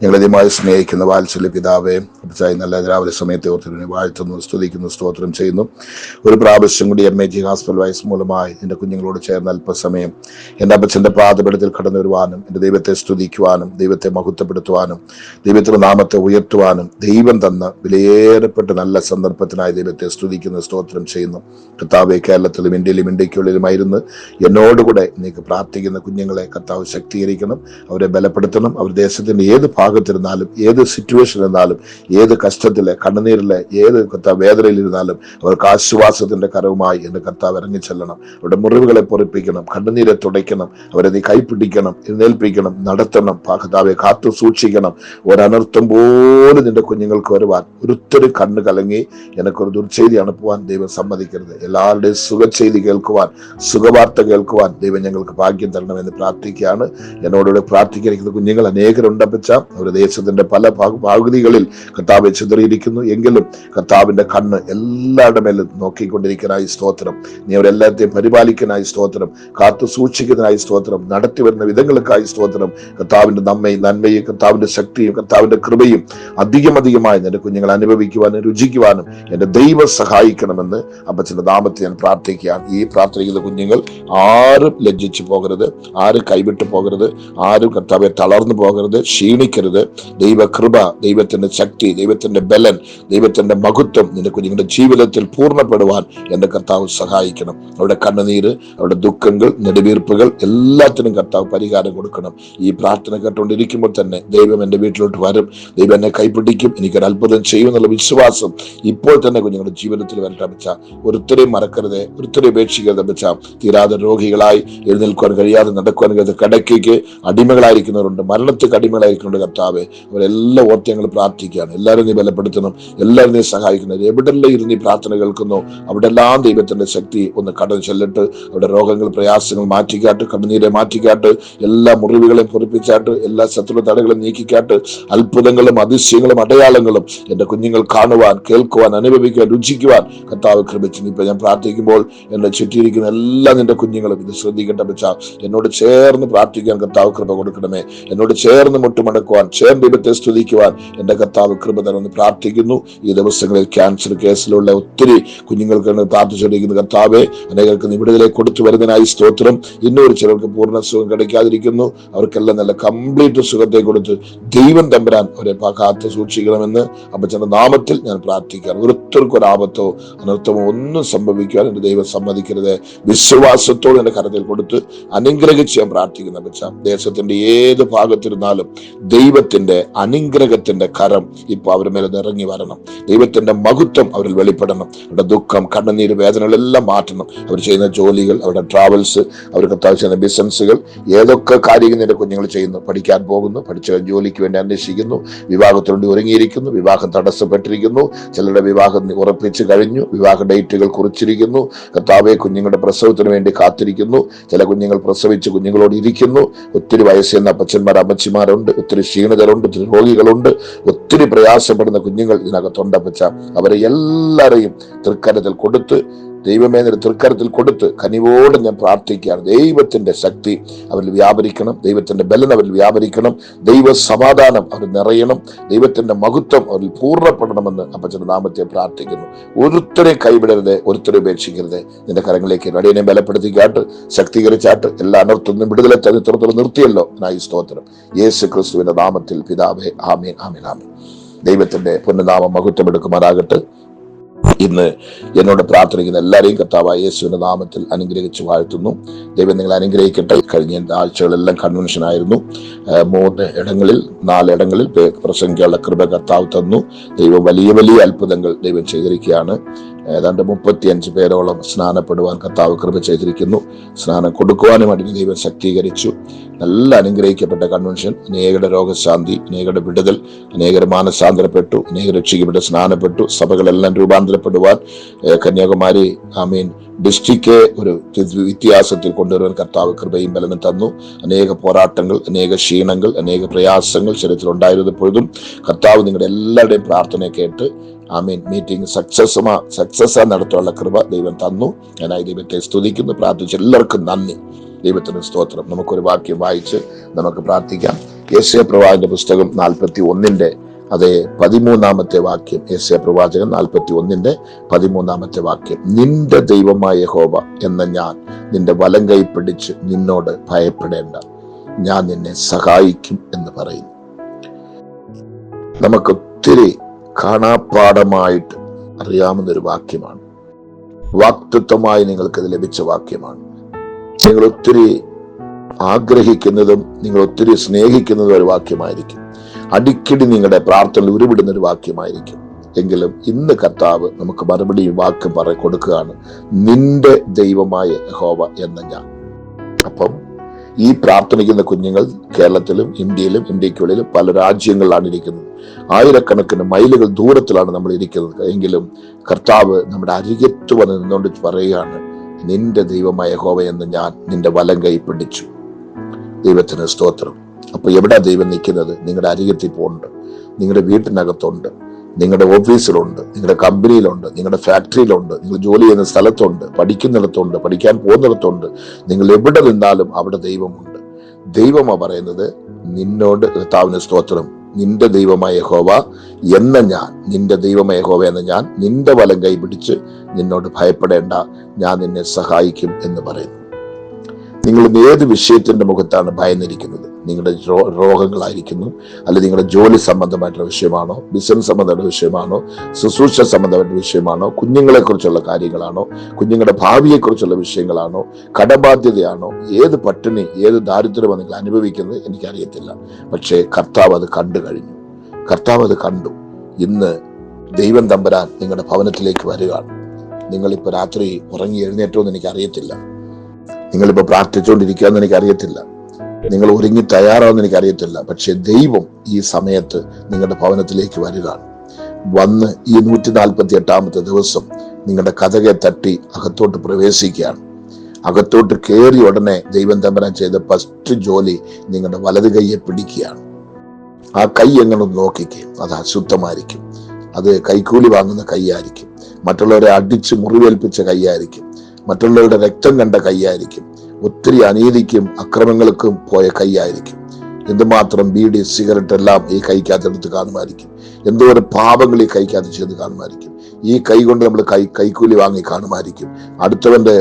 ഞങ്ങളധികമായി സ്നേഹിക്കുന്ന വാത്സല്യ പിതാവേ, നല്ല രാവിലെ സമയത്തെ ഓർത്തിനെ വാഴ്ത്തുന്നു, സ്തുതിക്കുന്നു, സ്തോത്രം ചെയ്യുന്നു. ഒരു പ്രാവശ്യം കൂടി MAG ഹോസ്പിറ്റൽ വൈസ് മൂലമായി എൻ്റെ കുഞ്ഞുങ്ങളോട് ചേർന്ന് അല്പസമയം എൻ്റെ അപ്പച്ചൻ്റെ പാദപീഠത്തിൽ കടന്നു വരുവാനും എൻ്റെ ദൈവത്തെ സ്തുതിക്കുവാനും ദൈവത്തെ മഹത്വപ്പെടുത്തുവാനും ദൈവത്തിൻ്റെ നാമത്തെ ഉയർത്തുവാനും ദൈവം തന്ന വിലയേറപ്പെട്ട നല്ല സന്ദർഭത്തിനായി ദൈവത്തെ സ്തുതിക്കുന്നു, സ്തോത്രം ചെയ്യുന്നു. കർത്താവെ, കേരളത്തിലും ഇന്ത്യയിലും ഇന്ത്യക്കുള്ളിലുമായിരുന്നു എന്നോടുകൂടെ നീക്ക് പ്രാർത്ഥിക്കുന്ന കുഞ്ഞുങ്ങളെ കർത്താവ് ശക്തീകരിക്കണം, അവരെ ബലപ്പെടുത്തണം. അവർ ദേശത്തിൻ്റെ ഏത് ഭാഗത്തിരുന്നാലും, ഏത് സിറ്റുവേഷൻ ഇരുന്നാലും, ഏത് കഷ്ടത്തിലെ കണ്ണുനീരിലെ ഏത് വേദനയിലിരുന്നാലും അവർക്ക് ആശ്വാസത്തിന്റെ കരവുമായി എൻ്റെ കർത്താവ് ഇറങ്ങിച്ചെല്ലണം. അവരുടെ മുറിവുകളെ പൊറിപ്പിക്കണം, കണ്ണുനീരെ തുടയ്ക്കണം, അവരെ നീ കൈപ്പിടിക്കണം, എഴുന്നേൽപ്പിക്കണം, നടത്തണം. കർത്താവെ, കാത്തു സൂക്ഷിക്കണം. ഒരനർത്ഥം പോലും നിന്റെ കുഞ്ഞുങ്ങൾക്ക് വരുവാൻ ഒരിത്തിരി കണ്ണ് കലങ്ങി എനിക്കൊരു ദുർച്ചെയ്തി അണുപ്പുവാൻ ദൈവം സമ്മതിക്കരുത്. എല്ലാവരുടെയും സുഖചെയ്തി കേൾക്കുവാൻ, സുഖവാർത്ത കേൾക്കുവാൻ ദൈവം ഞങ്ങൾക്ക് ഭാഗ്യം തരണമെന്ന് പ്രാർത്ഥിക്കുകയാണ്. എന്നോടുകൂടെ പ്രാർത്ഥിക്കുന്ന കുഞ്ഞുങ്ങൾ അനേകരുണ്ടപ്പച്ച. അവരുടെ ദേശത്തിന്റെ പല ഭാഗങ്ങളിൽ കർത്താവ് ചിതറിയിരിക്കുന്നു. എങ്കിലും കർത്താവിന്റെ കണ്ണ് എല്ലാവരുടെ മേലും നോക്കിക്കൊണ്ടിരിക്കാനായി സ്തോത്രം. നീ അവരെല്ലാത്തെയും പരിപാലിക്കാനായി സ്തോത്രം. കാത്തു സൂക്ഷിക്കുന്നതിനായി സ്തോത്രം. നടത്തി വരുന്ന വിധങ്ങൾക്കായി സ്തോത്രം. കർത്താവിന്റെ നന്മയും കർത്താവിന്റെ ശക്തിയും കർത്താവിന്റെ കൃപയും അധികമായി നിന്റെ കുഞ്ഞുങ്ങൾ അനുഭവിക്കുവാനും രുചിക്കുവാനും എന്റെ ദൈവം സഹായിക്കണമെന്ന് അപ്പച്ചന്റെ നാമത്തിൽ ഞാൻ പ്രാർത്ഥിക്കുകയാണ്. ഈ പ്രാർത്ഥിക്കുന്ന കുഞ്ഞുങ്ങൾ ആരും ലജ്ജിച്ചു പോകരുത്, ആരും കൈവിട്ടു പോകരുത്, ആരും കർത്താവെ തളർന്നു പോകരുത്, ക്ഷീണിക്കരുത്. ദൈവകൃപ, ദൈവത്തിന്റെ ശക്തി, ദൈവത്തിന്റെ ബലൻ, ദൈവത്തിന്റെ മഹത്വം നിന്റെ കുഞ്ഞുങ്ങളുടെ ജീവിതത്തിൽ പൂർണ്ണപ്പെടുവാൻ എന്റെ കർത്താവ് സഹായിക്കണം. അവരുടെ കണ്ണുനീര്, അവരുടെ ദുഃഖങ്ങൾ, നെടുവീർപ്പുകൾ എല്ലാത്തിനും കർത്താവ് പരിഹാരം കൊടുക്കണം. ഈ പ്രാർത്ഥന കേട്ടുകൊണ്ടിരിക്കുമ്പോൾ തന്നെ ദൈവം എൻ്റെ വീട്ടിലോട്ട് വരും, ദൈവം എന്നെ കൈപ്പിടിക്കും, എനിക്കൊരു അത്ഭുതം ചെയ്യുമെന്നുള്ള വിശ്വാസം ഇപ്പോൾ തന്നെ കുഞ്ഞുങ്ങളുടെ ജീവിതത്തിൽ വരട്ടെ അപ്പച്ച. ഒരുത്തരെയും മറക്കരുതേ, ഒരുത്തരെയും ഉപേക്ഷിക്കരുത് അപ്പച്ച. തീരാതെ രോഗികളായി എഴുന്നേൽക്കുവാൻ കഴിയാതെ നടക്കുവാൻ കഴിയാതെ കിടക്കയ്ക്ക് അടിമകളായിരിക്കുന്നവരുണ്ട്, മരണത്തിന് അടിമകളായിരിക്കുന്നുണ്ട് കർത്താവെ. അവരെല്ലാം ഓർത്ത് ഞങ്ങൾ പ്രാർത്ഥിക്കുകയാണ്. എല്ലാവരും നീ ബലപ്പെടുത്തണം, എല്ലാവരും നീ സഹായിക്കണം. എവിടെല്ലാം ഇരുന്ന് ഈ പ്രാർത്ഥന കേൾക്കുന്നു അവിടെ എല്ലാം ദൈവത്തിന്റെ ശക്തി ഒന്ന് കടന്നു ചെല്ലിട്ട് അവരുടെ രോഗങ്ങൾ, പ്രയാസങ്ങൾ മാറ്റിക്കാട്ട്, കണ്ണുനീരെ മാറ്റിക്കാട്ട്, എല്ലാ മുറിവുകളെയും പൊറിപ്പിച്ചാട്ട്, എല്ലാ ശത്രു തടകളും നീക്കിക്കാട്ട്, അത്ഭുതങ്ങളും അതിശയങ്ങളും അടയാളങ്ങളും എൻ്റെ കുഞ്ഞുങ്ങൾ കാണുവാൻ, കേൾക്കുവാൻ, അനുഭവിക്കുവാൻ, രുചിക്കുവാൻ കർത്താവ് കൃപിച്ചു. ഇപ്പൊ ഞാൻ പ്രാർത്ഥിക്കുമ്പോൾ എന്നെ ചുറ്റിയിരിക്കുന്ന എല്ലാ നിന്റെ കുഞ്ഞുങ്ങളും ഇത് ശ്രദ്ധിക്കട്ടെ അപ്പച്ച. എന്നോട് ചേർന്ന് പ്രാർത്ഥിക്കാൻ കർത്താവ് കൃപ കൊടുക്കണമേ. എന്നോട് ചേർന്ന് മുട്ടുമടക്കുവാൻ, ചേർന്ന് ദൈവത്തെ സ്തുതിക്കുവാൻ എൻ്റെ കർത്താവ് കൃപ തരുമെന്ന് പ്രാർത്ഥിക്കുന്നു. ഈ ദിവസങ്ങളിൽ ക്യാൻസർ കേസിലുള്ള ഒത്തിരി കുഞ്ഞുങ്ങൾക്ക് പ്രാർത്ഥിച്ചുകൊണ്ടിരിക്കുന്ന കർത്താവെ, അനേകർക്ക് വിടുതലേക്ക് കൊടുത്തു വരുന്നതിനായി സ്തോത്രം. ഇന്നൊരു ചിലർക്ക് പൂർണ്ണ സുഖം கிடைക്കാതിരിക്കുന്നു, അവർക്കെല്ലാം നല്ല കംപ്ലീറ്റ് സുഖത്തെ കൊടുത്ത് ദൈവം തമ്പുരാൻ അവരെ കാത്തു സൂക്ഷിക്കണമെന്ന് അപ്പച്ചന്റെ നാമത്തിൽ ഞാൻ പ്രാർത്ഥിക്കാം. ഒരുത്തർക്കും ഒരാപത്തോ അനർത്ഥമോ ഒന്നും സംഭവിക്കാൻ എൻ്റെ ദൈവം സമ്മതിക്കരുത്. വിശ്വാസത്തോടെ എൻ്റെ കരത്തിൽ കൊടുത്ത് അനുഗ്രഹിച്ച് ഞാൻ പ്രാർത്ഥിക്കുന്ന അപ്പച്ച. ദേശത്തിന്റെ ഏത് ഭാഗത്തിരുന്നാലും ദൈവത്തിന്റെ അനുഗ്രഹത്തിന്റെ കരം ഇപ്പൊ അവരുടെ മേലെ ഇറങ്ങി വരണം. ദൈവത്തിന്റെ മഹത്വം അവരിൽ വെളിപ്പെടണം. അവരുടെ ദുഃഖം, കണ്ണുനീര്, വേദനകളെല്ലാം മാറ്റണം. അവർ ചെയ്യുന്ന ജോലികൾ, അവരുടെ ട്രാവൽസ്, അവർക്ക് ചെയ്യുന്ന ബിസിനസ്സുകൾ, ഏതൊക്കെ കാര്യങ്ങൾ എൻ്റെ കുഞ്ഞുങ്ങൾ ചെയ്യുന്നു, പഠിക്കാൻ പോകുന്നു, പഠിച്ച ജോലിക്ക് വേണ്ടി അന്വേഷിക്കുന്നു, വിവാഹത്തിനുവേണ്ടി ഒരുങ്ങിയിരിക്കുന്നു, വിവാഹം തടസ്സപ്പെട്ടിരിക്കുന്നു, ചിലരുടെ വിവാഹം ഉറപ്പിച്ചു കഴിഞ്ഞു, വിവാഹ ഡേറ്റുകൾ കുറിച്ചിരിക്കുന്നു. കർത്താവെ, കുഞ്ഞുങ്ങളുടെ പ്രസവത്തിന് വേണ്ടി കാത്തിരിക്കുന്നു. ചില കുഞ്ഞുങ്ങൾ പ്രസവിച്ച് കുഞ്ഞുങ്ങളോട് ഇരിക്കുന്നു. ഒത്തിരി വയസ്സെന്ന അപ്പച്ചന്മാർ, അമ്മച്ചിമാരുണ്ട്, ഒത്തിരി ക്ഷീണിതരുണ്ട്, ഒത്തിരി രോഗികളുണ്ട്, ഒത്തിരി പ്രയാസപ്പെടുന്ന കുഞ്ഞുങ്ങൾ ഇതിനകത്തുണ്ടപ്പച്ച. അവരെ എല്ലാവരെയും തൃക്കരത്തിൽ കൊടുത്ത്, ദൈവമേ തൃക്കരത്തിൽ കൊടുത്ത് കനിവോടെ ഞാൻ പ്രാർത്ഥിക്കുകയാണ്. ദൈവത്തിന്റെ ശക്തി അവരിൽ വ്യാപരിക്കണം, ദൈവത്തിന്റെ ബലൻ അവരിൽ വ്യാപരിക്കണം, ദൈവ സമാധാനം അവർ നിറയണം, ദൈവത്തിന്റെ മഹത്വം അവരിൽ പൂർണ്ണപ്പെടണമെന്ന് അപ്പച്ചന്റെ നാമത്തെ പ്രാർത്ഥിക്കുന്നു. ഒരുത്തരെ കൈവിടരുത്, ഒരുത്തരെ ഉപേക്ഷിക്കരുത്. നിന്റെ കരങ്ങളിലേക്ക് അടിയനെ ബലപ്പെടുത്തിക്കാട്ട്, ശക്തീകരിച്ചാട്ട്, എല്ലാ അനർത്ഥത്തിനും വിടുതലെ ചരിത്രത്തിൽ നിർത്തിയല്ലോ. നായി സ്തോത്രം. യേശു ക്രിസ്തുവിന്റെ നാമത്തിൽ പിതാവേ, ആമേൻ, ആമേൻ, ആമേൻ. ദൈവത്തിന്റെ പുണ്യനാമം മഹത്വം എടുക്കുമാറാകട്ടെ. ഇന്ന് എന്നോട് പ്രാർത്ഥിക്കുന്ന എല്ലാവരെയും കർത്താവായ യേശുവിന്റെ നാമത്തിൽ അനുഗ്രഹിച്ച് വാഴ്ത്തുന്നു. ദൈവം നിങ്ങളെ അനുഗ്രഹിക്കട്ടെ. കഴിഞ്ഞ ആഴ്ചകളെല്ലാം കൺവെൻഷൻ ആയിരുന്നു. 4 ഇടങ്ങളിൽ പ്രസംഗിക്കാനുള്ള കൃപ കർത്താവ് തന്നു. ദൈവം വലിയ വലിയ അത്ഭുതങ്ങൾ ദൈവം ചെയ്തിരിക്കുകയാണ്. ഏതാണ്ട് 35 പേരോളം സ്നാനപ്പെടുവാൻ കർത്താവ് കൃപ ചെയ്തിരിക്കുന്നു. സ്നാനം കൊടുക്കുവാനും വേണ്ടി ദൈവം ശക്തീകരിച്ചു. നല്ല അനുഗ്രഹിക്കപ്പെട്ട കൺവെൻഷൻ. അനേകരുടെ രോഗശാന്തി, അനേകരുടെ വിടുതൽ, അനേകർ മാനസാന്തരപ്പെട്ടു, അനേകർ രക്ഷിക്കപ്പെട്ട് സ്നാനപ്പെട്ടു. സഭകളെല്ലാം രൂപാന്തരപ്പെടുവാൻ കന്യാകുമാരി ഡിസ്ട്രിക്റ്റ് ഒരു വ്യത്യാസത്തിൽ കൊണ്ടുവരുവാൻ കർത്താവ് കൃപയും ബലനും തന്നു. അനേക പോരാട്ടങ്ങൾ, അനേക ക്ഷീണങ്ങൾ, അനേക പ്രയാസങ്ങൾ ശരീരത്തിൽ ഉണ്ടായിരുന്നപ്പോഴും കർത്താവ് നിങ്ങളുടെ എല്ലാവരുടെയും പ്രാർത്ഥന കേട്ട് മീറ്റിംഗ് സക്സസ് നടത്താനുള്ള കൃപ ദൈവം തന്നു. ഞാനായി ദൈവത്തെ സ്തുതിക്കുന്നു, പ്രാർത്ഥിച്ചു. എല്ലാവർക്കും നന്ദി. ദൈവത്തിന് സ്തോത്രം. നമുക്കൊരു വാക്യം വായിച്ച് നമുക്ക് പ്രാർത്ഥിക്കാം. യെശയ്യാ പ്രവാചകന്റെ പുസ്തകം 41 അതേ 13 വാക്യം. യെശയ്യാ പ്രവാചകൻ 41 13 വാക്യം. നിന്റെ ദൈവമായ യഹോവ എന്ന ഞാൻ നിന്റെ വലം കൈ പിടിച്ച് നിന്നോട് ഭയപ്പെടേണ്ട, ഞാൻ നിന്നെ സഹായിക്കും എന്ന് പറയുന്നു. നമുക്കൊത്തിരി കാണാപ്പാടമായിട്ട് അറിയാവുന്നൊരു വാക്യമാണ്. വാക്തത്വമായി നിങ്ങൾക്കത് ലഭിച്ച വാക്യമാണ്. നിങ്ങൾ ഒത്തിരി ആഗ്രഹിക്കുന്നതും നിങ്ങൾ ഒത്തിരി സ്നേഹിക്കുന്നതും ഒരു വാക്യമായിരിക്കും. അടിക്കടി നിങ്ങളുടെ പ്രാർത്ഥനയിൽ ഉരുവിടുന്ന ഒരു വാക്യമായിരിക്കും. എങ്കിലും ഇന്ന് കർത്താവ് നമുക്ക് മറുപടി വാക്യം കൊടുക്കുകയാണ്, നിന്റെ ദൈവമായ യഹോവ എന്ന ഞാൻ. അപ്പം ഈ പ്രാർത്ഥനിക്കുന്ന കുഞ്ഞുങ്ങൾ കേരളത്തിലും ഇന്ത്യയിലും ഇന്ത്യക്കുള്ളിലും പല രാജ്യങ്ങളിലാണ് ഇരിക്കുന്നത്. ആയിരക്കണക്കിന് മൈലുകൾ ദൂരത്തിലാണ് നമ്മൾ ഇരിക്കുന്നത്. എങ്കിലും കർത്താവ് നമ്മുടെ അരികത്ത് വന്ന് നിന്നുകൊണ്ട് പറയുകയാണ്, നിന്റെ ദൈവമായ യഹോവ എന്ന് ഞാൻ നിന്റെ വലം കൈ പിടിച്ചു. ദൈവത്തിന് സ്തോത്രം. അപ്പൊ എവിടാ ദൈവം നിൽക്കുന്നത്? നിങ്ങളുടെ അരികത്തിൽ പോകുന്നുണ്ട്, നിങ്ങളുടെ വീട്ടിനകത്തുണ്ട്, നിങ്ങളുടെ ഓഫീസിലുണ്ട്, നിങ്ങളുടെ കമ്പനിയിലുണ്ട്, നിങ്ങളുടെ ഫാക്ടറിയിലുണ്ട്, നിങ്ങൾ ജോലി ചെയ്യുന്ന സ്ഥലത്തുണ്ട്, പഠിക്കുന്നിടത്തുണ്ട്, പഠിക്കാൻ പോകുന്നിടത്തുണ്ട്. നിങ്ങൾ എവിടെ നിന്നാലും അവിടെ ദൈവമുണ്ട്. ദൈവമാ പറയുന്നത്, നിന്നോട് കർത്താവിന് സ്തോത്രം, നിന്റെ ദൈവമായ യഹോവ എന്ന ഞാൻ, നിന്റെ ദൈവമായ യഹോവ എന്ന ഞാൻ നിന്റെ വലം കൈ പിടിച്ച് നിന്നോട് ഭയപ്പെടേണ്ട, ഞാൻ നിന്നെ സഹായിക്കും എന്ന് പറയുന്നു. നിങ്ങൾ ഏത് വിഷയത്തിന്റെ മുഖത്താണ് ഭയന്നിരിക്കുന്നത്? നിങ്ങളുടെ രോഗങ്ങളായിരിക്കുന്നു, അല്ലെങ്കിൽ നിങ്ങളുടെ ജോലി സംബന്ധമായിട്ടുള്ള വിഷയമാണോ, ബിസിനസ് സംബന്ധമായിട്ടുള്ള വിഷയമാണോ, ശുശ്രൂഷ സംബന്ധമായിട്ടുള്ള വിഷയമാണോ, കുഞ്ഞുങ്ങളെ കുറിച്ചുള്ള കാര്യങ്ങളാണോ, കുഞ്ഞുങ്ങളുടെ ഭാവിയെ കുറിച്ചുള്ള വിഷയങ്ങളാണോ, കടബാധ്യതയാണോ, ഏത് പട്ടിണി ഏത് ദാരിദ്ര്യമാണ് നിങ്ങൾ അനുഭവിക്കുന്നത് എനിക്കറിയത്തില്ല. പക്ഷേ കർത്താവ് അത് കണ്ടു കഴിഞ്ഞു. കർത്താവ് അത് കണ്ടു. ഇന്ന് ദൈവം തമ്പുരാൻ നിങ്ങളുടെ ഭവനത്തിലേക്ക് വരികയാണ്. നിങ്ങളിപ്പോ രാത്രി ഉറങ്ങി എഴുന്നേറ്റോ എന്ന് എനിക്കറിയത്തില്ല, നിങ്ങളിപ്പോ പ്രാർത്ഥിച്ചുകൊണ്ടിരിക്കുകയെന്ന് എനിക്കറിയത്തില്ല, നിങ്ങൾ ഒരുങ്ങി തയ്യാറാവെന്ന് എനിക്കറിയത്തില്ല. പക്ഷെ ദൈവം ഈ സമയത്ത് നിങ്ങളുടെ ഭവനത്തിലേക്ക് വരികയാണ്. വന്ന് ഈ 148 ദിവസം നിങ്ങളുടെ കതകെ തട്ടി അകത്തോട്ട് പ്രവേശിക്കുകയാണ്. അകത്തോട്ട് കയറി ഉടനെ ദൈവം തമ്പുരാൻ ചെയ്ത ഫസ്റ്റ് ജോലി നിങ്ങളുടെ വലത് കൈയെ പിടിക്കുകയാണ്. ആ കൈ എങ്ങനെ നോക്കിക്കേ, അത് അശുദ്ധമായിരിക്കും, അത് കൈക്കൂലി വാങ്ങുന്ന കൈയായിരിക്കും, മറ്റുള്ളവരെ അടിച്ച് മുറിവേൽപ്പിച്ച കൈയായിരിക്കും, മറ്റുള്ളവരുടെ രക്തം കണ്ട കൈയായിരിക്കും, ഒത്തിരി അനീതിക്കും അക്രമങ്ങൾക്കും പോയ കൈയായിരിക്കും. എന്തുമാത്രം ബീഡി സിഗരറ്റ് എല്ലാം ഈ കൈക്കകത്തെടുത്ത് കാണുമായിരിക്കും. എന്തോരം പാപങ്ങൾ ഈ കൈക്കകത്ത് ചെയ്ത് കാണുമായിരിക്കും. ഈ കൈ കൊണ്ട് നമ്മൾ കൈക്കൂലി വാങ്ങി കാണുമായിരിക്കും. അടുത്തവന്റെ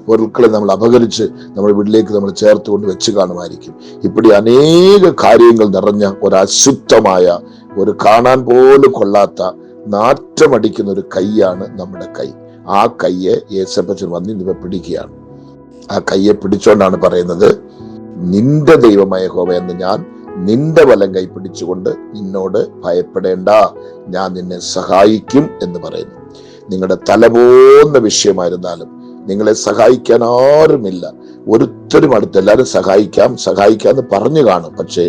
പൊരുൾക്കളെ നമ്മൾ അപകരിച്ച് നമ്മുടെ വീട്ടിലേക്ക് നമ്മൾ ചേർത്ത് കൊണ്ട് വെച്ച് കാണുമായിരിക്കും. ഇപ്പടി അനേക കാര്യങ്ങൾ നിറഞ്ഞ ഒരു അശുദ്ധമായ, ഒരു കാണാൻ പോലും കൊള്ളാത്ത, നാറ്റമടിക്കുന്ന ഒരു കൈയാണ് നമ്മുടെ കൈ. ആ കയ്യെ യേശപ്പച്ചൻ വന്ന് ഇവ പിടിക്കുകയാണ്. ആ കയ്യെ പിടിച്ചോണ്ടാണ് പറയുന്നത്, നിന്റെ ദൈവമായ യഹോവ എന്ന് ഞാൻ നിന്റെ വലം കൈ പിടിച്ചുകൊണ്ട് നിന്നോട് ഭയപ്പെടേണ്ട, ഞാൻ നിന്നെ സഹായിക്കും എന്ന് പറയുന്നു. നിങ്ങളുടെ തലപോന്ന വിഷയമായിരുന്നാലും നിങ്ങളെ സഹായിക്കാൻ ആരുമില്ല, ഒരുത്തരും അടുത്ത്. എല്ലാവരും സഹായിക്കാന്ന് പറഞ്ഞു കാണും, പക്ഷേ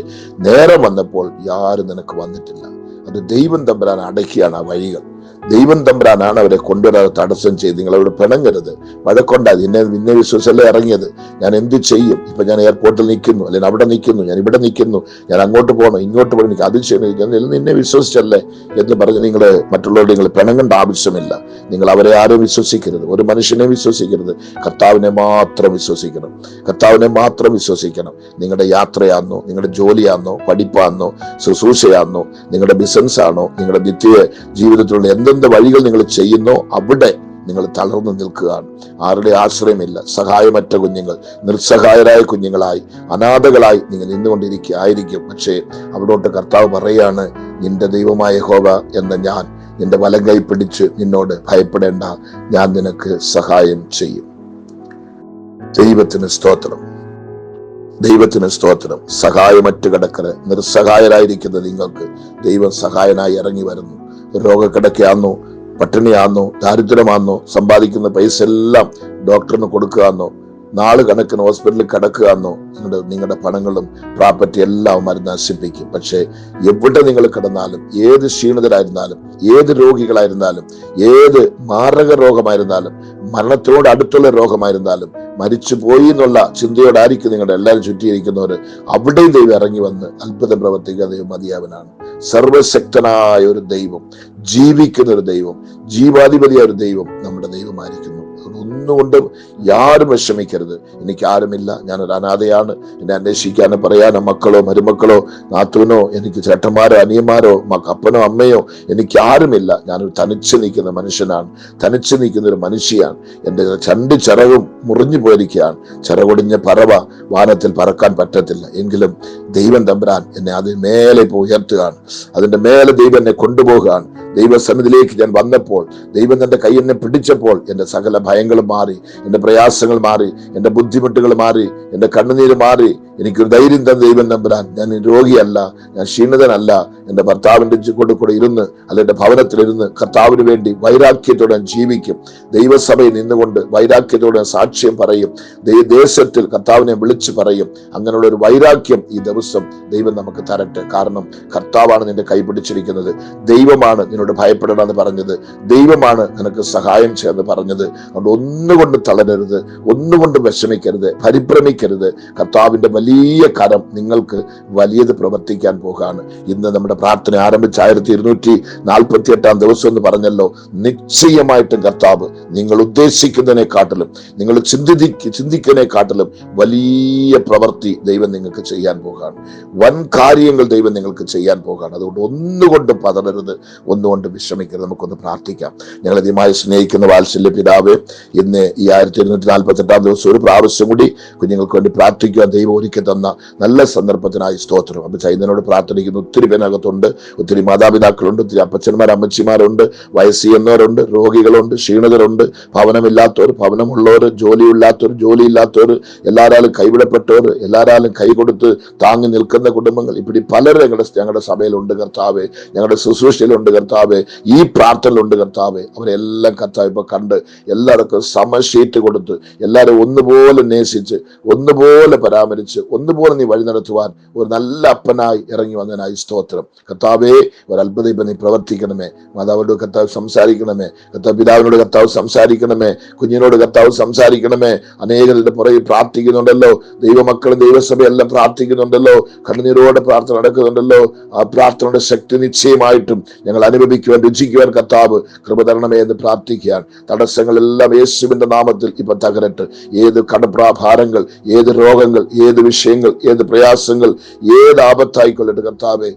നേരം വന്നപ്പോൾ യാരും നിനക്ക് വന്നിട്ടില്ല. അത് ദൈവം തമ്പുരാൻ അടക്കിയാണ് ആ വഴികൾ. ദൈവം തമ്പുരാനാണ് അവരെ കൊണ്ടുവരാതെ തടസ്സം ചെയ്ത്. നിങ്ങളവിടെ പിണങ്ങരുത്, വഴക്കൊണ്ടാതി. നിന്നെ വിശ്വസല്ലേ ഇറങ്ങിയത്, ഞാൻ എന്ത് ചെയ്യും? ഇപ്പൊ ഞാൻ എയർപോർട്ടിൽ നിൽക്കുന്നു, അല്ലെങ്കിൽ അവിടെ നിൽക്കുന്നു, ഞാൻ ഇവിടെ നിൽക്കുന്നു, ഞാൻ അങ്ങോട്ട് പോകണം, ഇങ്ങോട്ട് പോകണം, എനിക്ക് അത് ചെയ്യണം, നിന്നെ വിശ്വസിച്ചല്ലേ എന്ന് പറഞ്ഞ് നിങ്ങൾ മറ്റുള്ളവരോട് നിങ്ങൾ പിണങ്ങേണ്ട ആവശ്യമില്ല. നിങ്ങൾ അവരെ ആരും വിശ്വസിക്കരുത്, ഒരു മനുഷ്യനെ വിശ്വസിക്കരുത്. കർത്താവിനെ മാത്രം വിശ്വസിക്കണം, കർത്താവിനെ മാത്രം വിശ്വസിക്കണം. നിങ്ങളുടെ യാത്രയാണെന്നോ, നിങ്ങളുടെ ജോലിയാണെന്നോ, പഠിപ്പാണെന്നോ, ശുശ്രൂഷയാണെന്നോ, നിങ്ങളുടെ ബിസിനസ് ആണോ, നിങ്ങളുടെ നിത്യ ജീവിതത്തിലുള്ള എന്തെന്ത് വഴികൾ നിങ്ങൾ ചെയ്യുന്നോ അവിടെ നിങ്ങൾ തളർന്നു നിൽക്കുകയാണ്. ആരുടെ ആശ്രയമില്ല, സഹായമറ്റ കുഞ്ഞുങ്ങൾ, നിസ്സഹായരായ കുഞ്ഞുങ്ങളായി, അനാഥകളായി നിങ്ങൾ നിന്നുകൊണ്ടിരിക്കുകയായിരിക്കും. പക്ഷേ അവിടോട്ട് കർത്താവ് പറയാണ്, നിന്റെ ദൈവമായ യഹോവ എന്ന ഞാൻ നിന്റെ വലം കൈ പിടിച്ച് നിന്നോട് ഭയപ്പെടേണ്ട, ഞാൻ നിനക്ക് സഹായം ചെയ്യും. ദൈവത്തിന് സ്തോത്രം, ദൈവത്തിന് സ്തോത്രം. സഹായമറ്റ് കിടക്കല് നിസ്സഹായരായിരിക്കുന്ന നിങ്ങൾക്ക് ദൈവം സഹായനായി ഇറങ്ങി വരുന്നു. രോഗക്കിടക്കയാന്നോ, പട്ടിണിയാന്നോ, ദാരിദ്ര്യമാന്നോ, സമ്പാദിക്കുന്ന പൈസ എല്ലാം ഡോക്ടറിന് കൊടുക്കുകയാന്നോ, നാള് കണക്കിന് ഹോസ്പിറ്റലിൽ കിടക്കുകയാന്നോ, നിങ്ങളുടെ പണങ്ങളും പ്രോപ്പർട്ടി എല്ലാം മരുന്ന് നശിപ്പിക്കും. പക്ഷെ എവിടെ നിങ്ങൾ കിടന്നാലും, ഏത് ക്ഷീണിതരായിരുന്നാലും, ഏത് രോഗികളായിരുന്നാലും, ഏത് മാരക രോഗമായിരുന്നാലും, മരണത്തോട് അടുത്തുള്ള രോഗമായിരുന്നാലും, മരിച്ചു പോയി എന്നുള്ള ചിന്തയോടായിരിക്കും നിങ്ങളുടെ എല്ലാവരും ചുറ്റിയിരിക്കുന്നവര്, അവിടെയും ദൈവം ഇറങ്ങി വന്ന് അത്ഭുതം പ്രവർത്തിക്കുക ദൈവം മതിയാവനാണ്. സർവശക്തനായ ഒരു ദൈവം, ജീവിക്കുന്ന ഒരു ദൈവം, ജീവാധിപതിയായ ഒരു ദൈവം നമ്മുടെ ദൈവമായിരിക്കുന്നു. ഒന്നുകൊണ്ടും യാരും വിഷമിക്കരുത്. എനിക്ക് ആരുമില്ല, ഞാനൊരു അനാഥയാണ്, എന്നെ അന്വേഷിക്കാനോ പറയാനോ മക്കളോ മരുമക്കളോ നാത്തൂനോ എനിക്ക് ചേട്ടന്മാരോ അനിയന്മാരോ അപ്പനോ അമ്മയോ എനിക്ക് ആരുമില്ല. ഞാനൊരു തനിച്ച് നിൽക്കുന്ന മനുഷ്യനാണ്, തനിച്ച് നിൽക്കുന്ന ഒരു മനുഷ്യയാണ്. എൻ്റെ രണ്ട് ചിറകും മുറിഞ്ഞു പോയിരിക്കുകയാണ്. ചിറകൊടിഞ്ഞ പറവ വാനത്തിൽ പറക്കാൻ പറ്റത്തില്ല. എങ്കിലും ദൈവം തമ്പുരാൻ എന്നെ അതിന് മേലെ ഉയർത്തുകയാണ്. അതിന്റെ മേലെ ദൈവം എന്നെ കൊണ്ടുപോകുകയാണ്. ദൈവസന്നിധിയിലേക്ക് ഞാൻ വന്നപ്പോൾ, ദൈവം തന്റെ കൈ എന്നെ പിടിച്ചപ്പോൾ എൻ്റെ സകല ഭയങ്ങളും മാറി, എൻ്റെ പ്രയാസങ്ങൾ മാറി, എൻ്റെ ബുദ്ധിമുട്ടുകൾ മാറി, എൻ്റെ കണ്ണുനീര് മാറി. എനിക്കൊരു ധൈര്യം തന്ന ദൈവം തമ്പുരാൻ. ഞാൻ രോഗിയല്ല, ഞാൻ ക്ഷീണിതനല്ല. എൻ്റെ ഭർത്താവിൻ്റെ കൂടെ ഇരുന്ന് അല്ല എൻ്റെ ഭവനത്തിലിരുന്ന് കർത്താവിന് വേണ്ടി വൈരാഗ്യത്തോടെ ഞാൻ ജീവിക്കും. ദൈവസഭയിൽ നിന്നുകൊണ്ട് വൈരാഗ്യത്തോടെ സാക്ഷ്യം പറയും. ദേശത്തിൽ കർത്താവിനെ വിളിച്ചു പറയും. അങ്ങനെയുള്ള ഒരു വൈരാഗ്യം ഈ ദിവസം ദൈവം നമുക്ക് തരട്ടെ. കാരണം കർത്താവാണ് നിന്റെ കൈ പിടിച്ചിരിക്കുന്നത്. ദൈവമാണ് നിന്നോട് ഭയപ്പെടണമെന്ന് പറഞ്ഞത്. ദൈവമാണ് നിനക്ക് സഹായം ചെയ്യുമെന്ന് പറഞ്ഞത്. അതുകൊണ്ട് ഒന്നുകൊണ്ട് തളരരുത്, ഒന്നുകൊണ്ട് വിഷമിക്കരുത്, പരിഭ്രമിക്കരുത്. കർത്താവിന്റെ വലിയ കരം നിങ്ങൾക്ക് വലിയത് പ്രവർത്തിക്കാൻ പോകുകയാണ്. ഇന്ന് നമ്മുടെ പ്രാർത്ഥന ആരംഭിച്ച 1248 ദിവസം എന്ന് പറഞ്ഞല്ലോ. നിശ്ചയമായിട്ടും കർത്താവ് നിങ്ങൾ ഉദ്ദേശിക്കുന്നതിനെക്കാട്ടിലും നിങ്ങൾ ചിന്തിക്കുന്നതിനെക്കാട്ടിലും വലിയ പ്രവൃത്തി ദൈവം നിങ്ങൾക്ക് ചെയ്യാൻ പോകുകയാണ്. വൻ കാര്യങ്ങൾ ദൈവം നിങ്ങൾക്ക് ചെയ്യാൻ പോകുകയാണ്. അതുകൊണ്ട് ഒന്നുകൊണ്ടും പതറരുത്, ഒന്നുകൊണ്ട് വിഷമിക്കരുത്. നമുക്കൊന്ന് പ്രാർത്ഥിക്കാം. ഞങ്ങൾ അധികമായി സ്നേഹിക്കുന്ന വാത്സല്യ പിതാവേ, ഇന്ന് ഈ 1248 ദിവസം ഒരു പ്രാവശ്യം കൂടി കുഞ്ഞുങ്ങൾക്ക് വേണ്ടി പ്രാർത്ഥിക്കുവാൻ ദൈവം ഒരുക്കി തന്ന നല്ല സന്ദർഭത്തിനായി സ്തോത്രം. അപ്പൊ ചൈതന്യനോട് പ്രാർത്ഥിക്കുന്നു. ഒത്തിരി പേനകത്തുണ്ട്, ഒത്തിരി മാതാപിതാക്കളുണ്ട്, ഒത്തിരി അപ്പച്ചന്മാർ അമ്മച്ചിമാരുണ്ട്, വയസ്സെന്നവരുണ്ട്, രോഗികളുണ്ട്, ക്ഷീണിതരുണ്ട്, ഭവനമില്ലാത്തവർ, ഭവനമുള്ളവർ, ജോലിയില്ലാത്തവർ, ജോലിയില്ലാത്തവർ, എല്ലാവരും കൈവിടപ്പെട്ടവർ, എല്ലാവരും കൈ കൊടുത്ത് താങ്ങി നിൽക്കുന്ന കുടുംബങ്ങൾ ഇപ്പിടി പലരും ഞങ്ങളുടെ സഭയിലുണ്ട് കർത്താവെ, ഞങ്ങളുടെ ശുശ്രൂഷയിലുണ്ട് കർത്താവെ, ഈ പ്രാർത്ഥനയിലുണ്ട് കർത്താവെ. അവരെല്ലാം കർത്താവ് ഇപ്പൊ കണ്ട് എല്ലാവർക്കും സമശീറ്റ് കൊടുത്ത് എല്ലാവരും ഒന്നുപോലെ നേസിച്ച് ഒന്നുപോലെ പരാമരിച്ച് ഒന്നുപോലെ നീ വഴി നടത്തുവാൻ ഒരു നല്ല അപ്പനായി ഇറങ്ങി വന്നതിനായി സ്തോത്രം. കർത്താവേ, ഒരു അത്ഭുതം ഇപ്പൊ നീ പ്രവർത്തിക്കണമേ. മാതാവിനോട് കർത്താവ് സംസാരിക്കണമേ, കർത്താവ് പിതാവിനോട് കർത്താവ് സംസാരിക്കണമേ, കുഞ്ഞിനോട് കർത്താവ് സംസാരിക്കണമേ. അനേകരുടെ പുറകെ പ്രാർത്ഥിക്കുന്നുണ്ടല്ലോ, ദൈവമക്കളും ദൈവസഭയെല്ലാം പ്രാർത്ഥിക്കുന്നുണ്ടല്ലോ, കണ്ണുനീരോടെ പ്രാർത്ഥന നടക്കുന്നുണ്ടല്ലോ. ആ പ്രാർത്ഥനയുടെ ശക്തി നിശ്ചയമായിട്ടും ഞങ്ങൾ അനുഭവിക്കുവാൻ രുചിക്കുവാൻ കർത്താവ് കൃപ തരണമേ എന്ന് പ്രാർത്ഥിക്കുകയാണ്. തടസ്സങ്ങളെല്ലാം യേശുവിന്റെ നാമത്തിൽ ഇപ്പൊ തകരട്ടെ. ഏത് കടപ്രാഭാരങ്ങൾ, ഏത് രോഗങ്ങൾ, ഏത് വിഷയങ്ങൾ, ഏത് പ്രയാസങ്ങൾ, ഏത് ആപത്തായിക്കൊള്ളട്ടെ കർത്താവേ,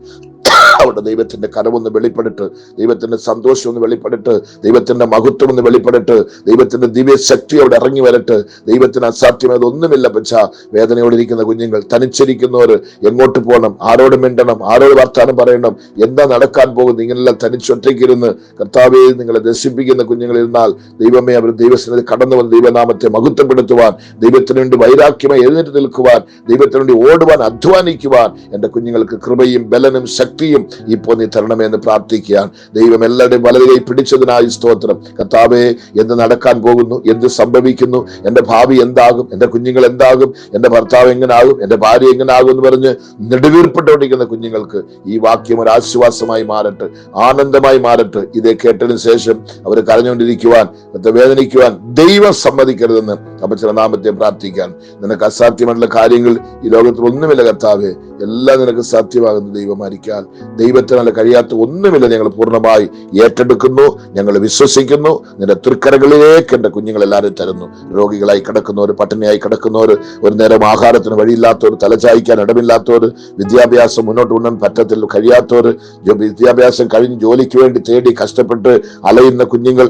അവിടെ ദൈവത്തിന്റെ കരമൊന്ന് വെളിപ്പെടട്ട്, ദൈവത്തിന്റെ സന്തോഷം ഒന്ന് വെളിപ്പെടട്ട്, ദൈവത്തിന്റെ മഹത്വം ഒന്ന് വെളിപ്പെടട്ട്, ദൈവത്തിന്റെ ദിവ്യശക്തി അവിടെ ഇറങ്ങി വരട്ടെ. ദൈവത്തിന് അസാധ്യമായത് ഒന്നുമില്ല. പച്ച വേദനയോടെ ഇരിക്കുന്ന കുഞ്ഞുങ്ങൾ, തനിച്ചിരിക്കുന്നവർ, എങ്ങോട്ട് പോകണം, ആരോട് മിണ്ടണം, ആരോട് വർത്താനം പറയണം, എന്താ നടക്കാൻ പോകുന്നത്, ഇങ്ങനെല്ലാം തനിച്ചൊറ്റയ്ക്കിരുന്ന് കർത്താവെ നിങ്ങളെ ദർശിപ്പിക്കുന്ന കുഞ്ഞുങ്ങൾ ഇരുന്നാൽ ദൈവമേ, അവർ ദൈവസന്നിധി കടന്നു വന്ന് ദൈവനാമത്തെ മഹത്വപ്പെടുത്തുവാൻ, ദൈവത്തിന് വേണ്ടി വൈരാഗ്യമായി എഴുന്നേറ്റ് നിൽക്കുവാൻ, ദൈവത്തിന് വേണ്ടി ഓടുവാൻ, അധ്വാനിക്കുവാൻ എന്റെ കുഞ്ഞുങ്ങൾക്ക് കൃപയും ബലനും ശക്തിയും ഇപ്പോൾ നീ തരണമെന്ന് പ്രാർത്ഥിക്കുകയാണ്. ദൈവം എല്ലാവരുടെയും വലത് കൈ പിടിച്ചതിനായി സ്തോത്രം. കർത്താവേ, എന്ത് നടക്കാൻ പോകുന്നു, എന്ത് സംഭവിക്കുന്നു, എന്റെ ഭാവി എന്താകും, എന്റെ കുഞ്ഞുങ്ങൾ എന്താകും, എന്റെ ഭർത്താവ് എങ്ങനാകും, എന്റെ ഭാര്യ എങ്ങനാകും എന്ന് പറഞ്ഞ് നെടുവീർപ്പെട്ടുകൊണ്ടിരിക്കുന്ന കുഞ്ഞുങ്ങൾക്ക് ഈ വാക്യം ഒരു ആശ്വാസമായി മാറട്ടെ, ആനന്ദമായി മാറട്ടെ. ഇതേ കേട്ടതിന് ശേഷം അവർ കരഞ്ഞുകൊണ്ടിരിക്കുവാൻ, വേദനിക്കുവാൻ ദൈവം സമ്മതിക്കരുതെന്ന് അപ്പച്ചന്റെ നാമത്തെ പ്രാർത്ഥിക്കാൻ. നിനക്ക് അസാധ്യമായിട്ടുള്ള കാര്യങ്ങൾ ഈ ലോകത്തിൽ ഒന്നുമില്ല കർത്താവേ, എല്ലാം നിനക്ക് സാധ്യമാകുന്ന ദൈവമായിരിക്കാൻ. ദൈവത്തിനാൽ കഴിയാത്ത ഒന്നുമില്ല. ഞങ്ങൾ പൂർണ്ണമായി ഏറ്റെടുക്കുന്നു, ഞങ്ങൾ വിശ്വസിക്കുന്നു. നിന്റെ തൃക്കരകളിലേക്ക് എന്റെ കുഞ്ഞുങ്ങളെല്ലാവരും തരുന്നു. രോഗികളായി കിടക്കുന്നവർ, പട്ടിണിയായി കിടക്കുന്നവർ, ഒരു നേരം ആഹാരത്തിന് വഴിയില്ലാത്തവർ, തലചായ്ക്കാൻ ഇടമില്ലാത്തവർ, വിദ്യാഭ്യാസം മുന്നോട്ട് കൊണ്ടുവരാൻ പറ്റത്തില്ല കഴിയാത്തവർ, വിദ്യാഭ്യാസം കഴിഞ്ഞ് ജോലിക്ക് വേണ്ടി തേടി കഷ്ടപ്പെട്ട് അലയുന്ന കുഞ്ഞുങ്ങൾ,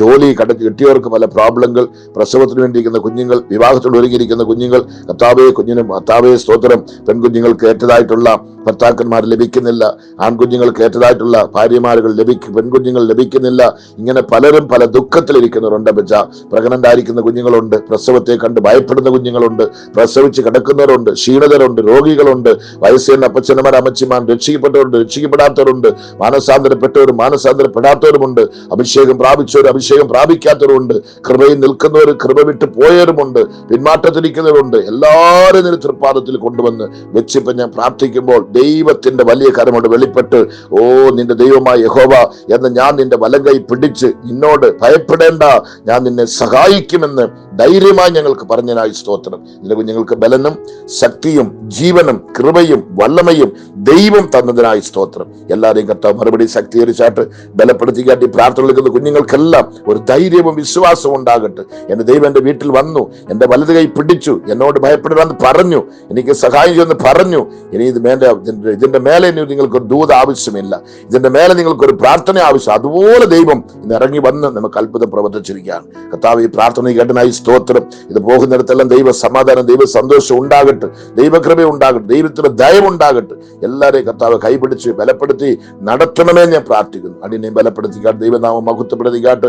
ജോലി കിട്ടിയവർക്ക് പല പ്രോബ്ലങ്ങൾ, പ്രസവത്തിന് വേണ്ടിയിരിക്കുന്ന കുഞ്ഞുങ്ങൾ, വിവാഹത്തോട് ഒരുങ്ങിയിരിക്കുന്ന കുഞ്ഞുങ്ങൾ, കർത്താവേ സ്തോത്രം. പെൺകുഞ്ഞുങ്ങൾക്ക് ഏറ്റതായിട്ടുള്ള ഭർത്താക്കന്മാർ ലഭിക്കുന്നില്ല, ആൺകുഞ്ഞുങ്ങൾക്ക് ഏറ്റതായിട്ടുള്ള ഭാര്യമാരുകൾ പെൺകുഞ്ഞുങ്ങൾ ലഭിക്കുന്നില്ല. ഇങ്ങനെ പലരും പല ദുഃഖത്തിലിരിക്കുന്നവരുണ്ട്. ബച്ച പ്രഗ്നന്റ് ആയിരിക്കുന്ന കുഞ്ഞുങ്ങളുണ്ട്, പ്രസവത്തെ കണ്ട് ഭയപ്പെടുന്ന കുഞ്ഞുങ്ങളുണ്ട്, പ്രസവിച്ച് കിടക്കുന്നവരുണ്ട്, ക്ഷീണിതരുണ്ട്, രോഗികളുണ്ട്, വയസ്സേന്ന അപ്പച്ചന്മാർ അമ്മച്ചിമാർ, രക്ഷിക്കപ്പെട്ടവരുണ്ട്, രക്ഷിക്കപ്പെടാത്തവരുണ്ട്, മാനസാന്തരപ്പെട്ടവരും മാനസാന്തരപ്പെടാത്തവരുമുണ്ട്, അഭിഷേകം പ്രാപിച്ചവരും അഭിഷേകം പ്രാപിക്കാത്തവരുമുണ്ട്, കൃപയിൽ നിൽക്കുന്നവർ കൃപ വിട്ട് പോയവരുമുണ്ട്, പിന്മാറ്റത്തിരിക്കുന്നവരുണ്ട്. എല്ലാവരും നിന്റെ തൃപ്പാദത്തിൽ കൊണ്ടുവന്ന് വെച്ചിപ്പം ഞാൻ പ്രാർത്ഥിക്കുമ്പോൾ ദൈവത്തിന്റെ വലിയ കരമോട് വെളിപ്പെട്ട്, ഓ നിന്റെ ദൈവമായ യഹോവ എന്ന ഞാൻ നിന്റെ വലങ്കൈ പിടിച്ച് നിന്നോട് ഭയപ്പെടേണ്ട, ഞാൻ നിന്നെ സഹായിക്കുമെന്ന് ധൈര്യമായി ഞങ്ങൾക്ക് പറഞ്ഞതിനായി സ്തോത്രം. നിന്റെ കുഞ്ഞുങ്ങൾക്ക് ബലനും ശക്തിയും ജീവനും കൃപയും വല്ലമയും ദൈവം തന്നതിനായി സ്തോത്രം. എല്ലാവരെയും കർത്താവ് മറുപടി ശക്തീകരിച്ചാട്ട് ബലപ്പെടുത്തി കാട്ടി പ്രാർത്ഥന വിളിക്കുന്ന കുഞ്ഞുങ്ങൾക്കെല്ലാം ഒരു ധൈര്യവും വിശ്വാസവും ഉണ്ടാകട്ടെ. എന്റെ ദൈവം എന്റെ വീട്ടിൽ വന്നു, എന്റെ വലത് കൈ പിടിച്ചു, എന്നോട് ഭയപ്പെടണമെന്ന് പറഞ്ഞു, എനിക്ക് സഹായം ചെയ്യുമെന്ന് പറഞ്ഞു. ഇനി ഇതിന്റെ മേലെ ഇനി നിങ്ങൾക്കൊരു ദൂത ആവശ്യമില്ല, ഇതിന്റെ മേലെ നിങ്ങൾക്കൊരു പ്രാർത്ഥന ആവശ്യം. അതുപോലെ ദൈവം ഇന്ന് ഇറങ്ങി വന്ന് നമുക്ക് അത്ഭുതം പ്രവർത്തിച്ചിരിക്കുകയാണ്. കർത്താവ് ഈ പ്രാർത്ഥന കേട്ടനായി സ്തോത്രം. ഇത് പോകുന്നിടത്തെല്ലാം ദൈവ സമാധാനം, ദൈവ സന്തോഷം ഉണ്ടാകട്ടെ, ദൈവകൃപ ഉണ്ടാകട്ടെ, ദൈവത്തിന്റെ ദയവുണ്ടാകട്ടെ. എല്ലാവരെയും കർത്താവ് കൈപിടിച്ച് ബലപ്പെടുത്തി നടത്തണമേ ഞാൻ പ്രാർത്ഥിക്കുന്നു. അടിനെയും ബലപ്പെടുത്തിക്കാട്ട്, ദൈവനാമം മഹത്വപ്പെടുത്തിക്കാട്ട്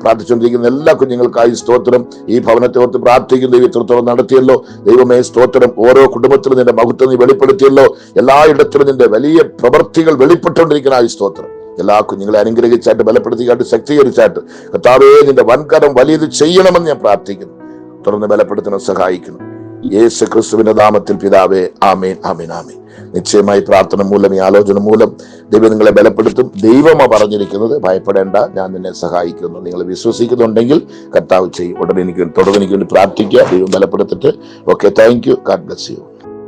പ്രാർത്ഥിച്ചുകൊണ്ടിരിക്കുന്ന എല്ലാ കുഞ്ഞുങ്ങൾക്കായി സ്തോത്രം. ഈ ഭവനത്തെ ഓർത്ത് പ്രാർത്ഥിക്കുന്നു. ദൈവത്തോളം നടത്തിയല്ലോ ദൈവമേ സ്തോത്രം. ഓരോ കുടുംബത്തിലും നിന്റെ മഹത്വം നീ വെളിപ്പെടുത്തിയല്ലോ. എല്ലായിടത്തിലും നിന്റെ വലിയ പ്രവൃത്തികൾ വെളിപ്പെട്ടുകൊണ്ടിരിക്കുന്ന സ്തോത്രം. എല്ലാ കുഞ്ഞുങ്ങളെ അനുഗ്രഹിച്ചായിട്ട് ബലപ്പെടുത്തിക്കാട്ട് ശക്തീകരിച്ചായിട്ട് കർത്താവേ നിന്റെ വൻകരം വലിയത് ചെയ്യണമെന്ന് ഞാൻ പ്രാർത്ഥിക്കുന്നു. തുടർന്ന് ബലപ്പെടുത്തണം, സഹായിക്കണം. യേശു ക്രിസ്തുവിന്റെ നാമത്തിൽ പിതാവേ, ആമേൻ, ആമേൻ, ആമേൻ. നിശ്ചയമായി പ്രാർത്ഥന മൂലം, ഈ ആലോചന മൂലം ദൈവം നിങ്ങളെ ബലപ്പെടുത്തും. ദൈവമാ പറഞ്ഞിരിക്കുന്നത്, ഭയപ്പെടേണ്ട, ഞാൻ നിന്നെ സഹായിക്കുന്നു. നിങ്ങൾ വിശ്വസിക്കുന്നുണ്ടെങ്കിൽ കർത്താവ് ചെയ്യും. തുടർന്ന് എനിക്ക് വേണ്ടി പ്രാർത്ഥിക്കുക. ദൈവം ബലപ്പെടുത്തിട്ട്. Okay, thank you. God bless U.